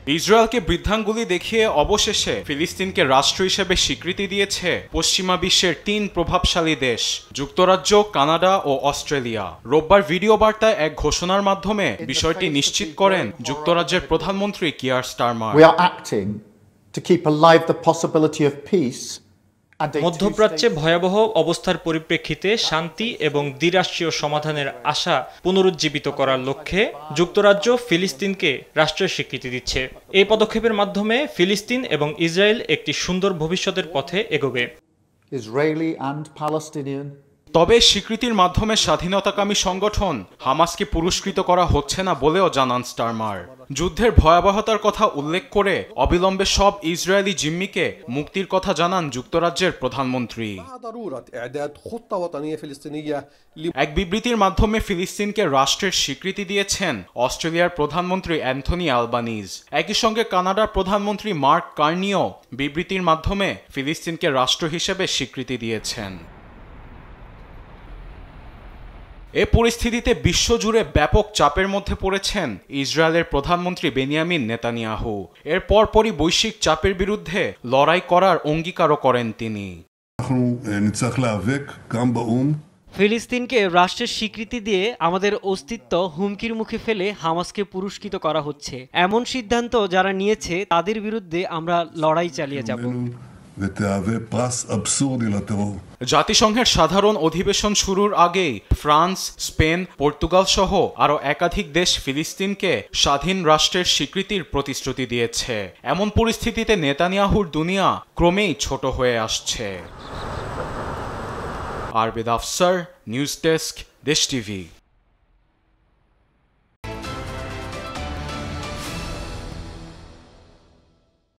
ইসরায়েলকে বৃদ্ধাঙ্গুলি দেখিয়ে অবশেষে ফিলিস্তিনকে রাষ্ট্র হিসেবে স্বীকৃতি দিয়েছে পশ্চিমা বিশ্বের ৩ প্রভাবশালী দেশ যুক্তরাজ্য, কানাডা ও অস্ট্রেলিয়া। রোববার ভিডিও বার্তায় এক ঘোষণার মাধ্যমে বিষয়টি নিশ্চিত করেন যুক্তরাজ্যের প্রধানমন্ত্রী কিয়ার স্টারমার। মধ্যপ্রাচ্যে ভয়াবহ অবস্থার পরিপ্রেক্ষিতে শান্তি এবং দ্বিরাষ্ট্রীয় সমাধানের আশা পুনরুজ্জীবিত করার লক্ষ্যে যুক্তরাজ্য ফিলিস্তিনকে রাষ্ট্রের স্বীকৃতি দিচ্ছে। এই পদক্ষেপের মাধ্যমে ফিলিস্তিন এবং ইসরায়েল একটি সুন্দর ভবিষ্যতের পথে এগোবে। তবে স্বীকৃতির মাধ্যমে স্বাধীনতাকামী সংগঠন হামাসকে পুরস্কৃত করা হচ্ছে না বলেও জানান স্টারমার। যুদ্ধের ভয়াবহতার কথা উল্লেখ করে অবিলম্বে সব ইসরায়েলি জিম্মিকে মুক্তির কথা জানান যুক্তরাজ্যের প্রধানমন্ত্রী। এক বিবৃতির মাধ্যমে ফিলিস্তিনকে রাষ্ট্রের স্বীকৃতি দিয়েছেন অস্ট্রেলিয়ার প্রধানমন্ত্রী অ্যান্থনি আলবানিজ। একই সঙ্গে কানাডার প্রধানমন্ত্রী মার্ক কার্নিও বিবৃতির মাধ্যমে ফিলিস্তিনকে রাষ্ট্র হিসেবে স্বীকৃতি দিয়েছেন। এ পরিস্থিতিতে বিশ্বজুড়ে ব্যাপক চাপের মধ্যে পড়েছেন ইসরায়েলের প্রধানমন্ত্রী বেনিয়ামিন নেতানিয়াহু। এর পরপরই বৈশ্বিক চাপের বিরুদ্ধে লড়াই করার অঙ্গীকারও করেন তিনি। ফিলিস্তিনকে রাষ্ট্রের স্বীকৃতি দিয়ে আমাদের অস্তিত্ব হুমকির মুখে ফেলে হামাসকে পুরস্কৃত করা হচ্ছে। এমন সিদ্ধান্ত যারা নিয়েছে তাদের বিরুদ্ধে আমরা লড়াই চালিয়ে যাব। জাতিসংঘের সাধারণ অধিবেশন শুরুর আগেই ফ্রান্স, স্পেন, পর্তুগাল সহ আরও একাধিক দেশ ফিলিস্তিনকে স্বাধীন রাষ্ট্রের স্বীকৃতির প্রতিশ্রুতি দিয়েছে। এমন পরিস্থিতিতে নেতানিয়াহুর দুনিয়া ক্রমেই ছোট হয়ে আসছে। আরবেদ আফসার, নিউজ ডেস্ক, দেশ টিভি।